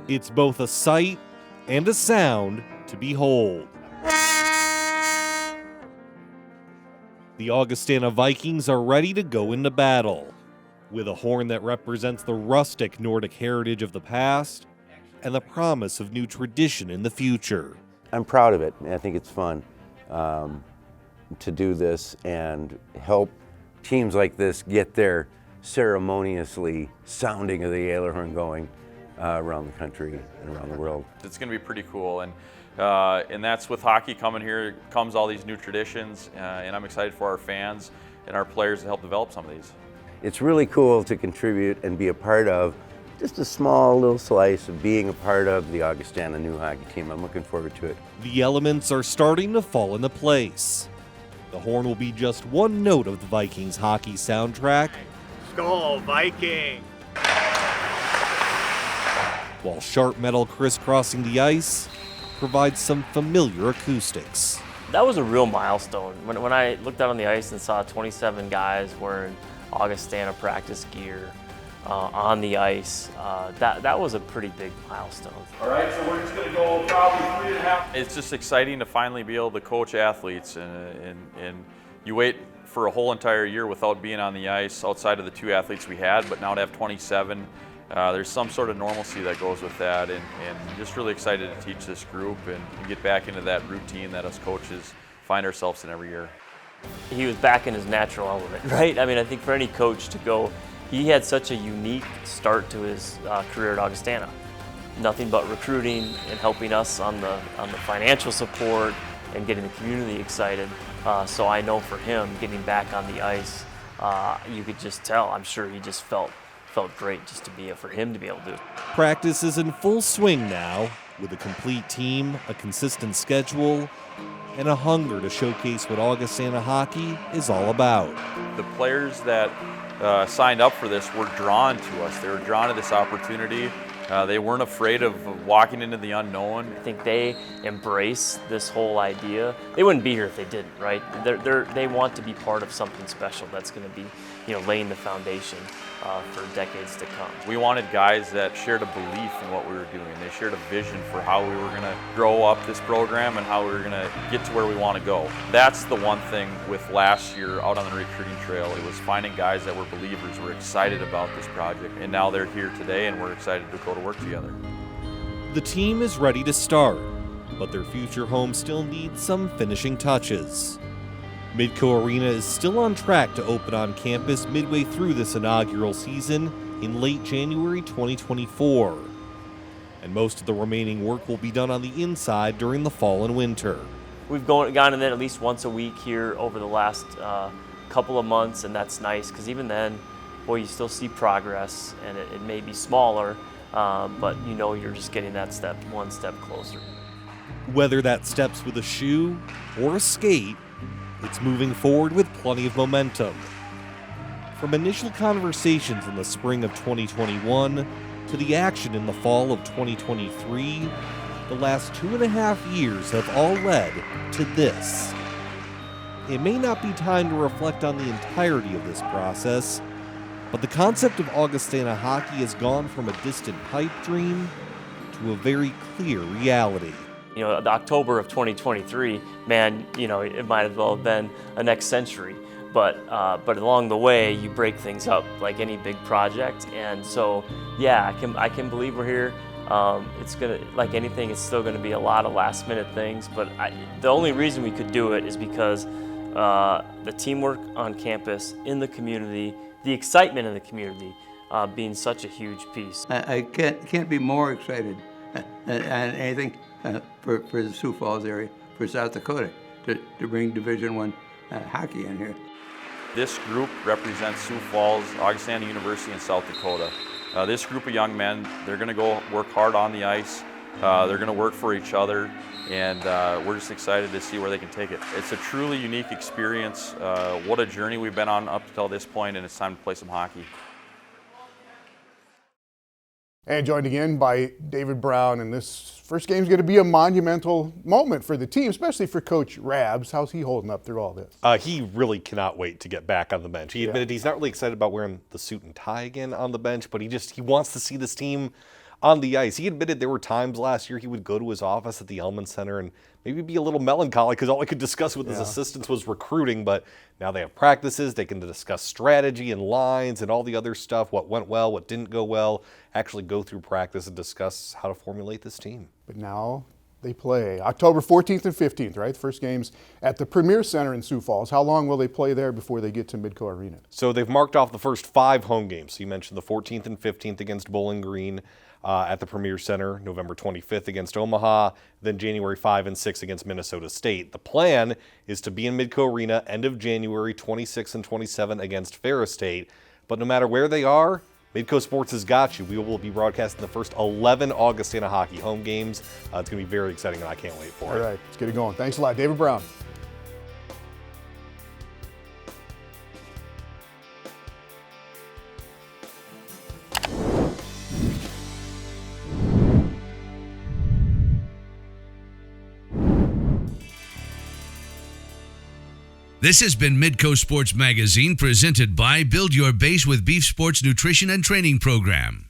It's both a sight and a sound to behold. The Augustana Vikings are ready to go into battle, with a horn that represents the rustic Nordic heritage of the past and the promise of new tradition in the future. I'm proud of it. I think it's fun to do this and help teams like this get their ceremoniously sounding of the Yale horn going around the country and around the world. It's going to be pretty cool, and that's with hockey coming here comes all these new traditions, and I'm excited for our fans and our players to help develop some of these. It's really cool to contribute and be a part of just a small little slice of being a part of the Augustana new hockey team. I'm looking forward to it. The elements are starting to fall into place. The horn will be just one note of the Vikings hockey soundtrack. Skol, Viking! While sharp metal crisscrossing the ice provides some familiar acoustics. That was a real milestone. When I looked out on the ice and saw 27 guys wearing Augustana practice gear on the ice, that was a pretty big milestone. All right, so we're just going to go probably 3.5. It's just exciting to finally be able to coach athletes, and you wait for a whole entire year without being on the ice outside of the 2 athletes we had, but now to have 27, there's some sort of normalcy that goes with that, and just really excited to teach this group and get back into that routine that us coaches find ourselves in every year. He was back in his natural element, right? I mean, I think for any coach to go, he had such a unique start to his career at Augustana. Nothing but recruiting and helping us on the financial support and getting the community excited. So I know for him, getting back on the ice, you could just tell. I'm sure he just felt great just to be for him to be able to do it. Practice is in full swing now, with a complete team, a consistent schedule, and a hunger to showcase what Augustana hockey is all about. The players that signed up for this were drawn to us. They were drawn to this opportunity. They weren't afraid of walking into the unknown. I think they embrace this whole idea. They wouldn't be here if they didn't, right? They want to be part of something special that's going to be, laying the foundation for decades to come. We wanted guys that shared a belief in what we were doing. They shared a vision for how we were going to grow up this program and how we were going to get to where we want to go. That's the one thing with last year out on the recruiting trail. It was finding guys that were believers, were excited about this project, and now they're here today and we're excited to go to work together. The team is ready to start, but their future home still needs some finishing touches. Midco Arena is still on track to open on campus midway through this inaugural season in late January 2024. And most of the remaining work will be done on the inside during the fall and winter. We've gone in there at least once a week here over the last couple of months, and that's nice because even then, boy, you still see progress, and it may be smaller, but you're just getting that one step closer. Whether that steps with a shoe or a skate, it's moving forward with plenty of momentum. From initial conversations in the spring of 2021 to the action in the fall of 2023, the last 2.5 years have all led to this. It may not be time to reflect on the entirety of this process, but the concept of Augustana hockey has gone from a distant pipe dream to a very clear reality. The October of 2023, man, it might as well have been a next century. But along the way, you break things up like any big project. And so, yeah, I can believe we're here. It's gonna, like anything, it's still gonna be a lot of last minute things. But the only reason we could do it is because the teamwork on campus, in the community, the excitement in the community being such a huge piece. I can't be more excited and anything for the Sioux Falls area, for South Dakota, to bring Division I hockey in here. This group represents Sioux Falls, Augustana University, and South Dakota. This group of young men, they're going to go work hard on the ice. They're going to work for each other, and we're just excited to see where they can take it. It's a truly unique experience. What a journey we've been on up until this point, and it's time to play some hockey. And joined again by David Brown, and this first game is going to be a monumental moment for the team, especially for Coach Rabs. How's he holding up through all this? He really cannot wait to get back on the bench. He admitted he's not really excited about wearing the suit and tie again on the bench, but he wants to see this team on the ice. He admitted there were times last year he would go to his office at the Elman Center and maybe be a little melancholy because all he could discuss with his assistants was recruiting, but now they have practices, they can discuss strategy and lines and all the other stuff, what went well, what didn't go well, actually go through practice and discuss how to formulate this team. But now they play October 14th and 15th, right? The first game's at the Premier Center in Sioux Falls. How long will they play there before they get to Midco Arena? So they've marked off the first 5 home games. So you mentioned the 14th and 15th against Bowling Green at the Premier Center, November 25th against Omaha, then January 5 and 6 against Minnesota State. The plan is to be in Midco Arena end of January 26 and 27 against Ferris State. But no matter where they are, Midco Sports has got you. We will be broadcasting the first 11 Augustana hockey home games. It's going to be very exciting, and I can't wait for it. All right, let's get it going. Thanks a lot, David Brown. This has been Midco Sports Magazine, presented by Build Your Base with Beef Sports Nutrition and Training Program.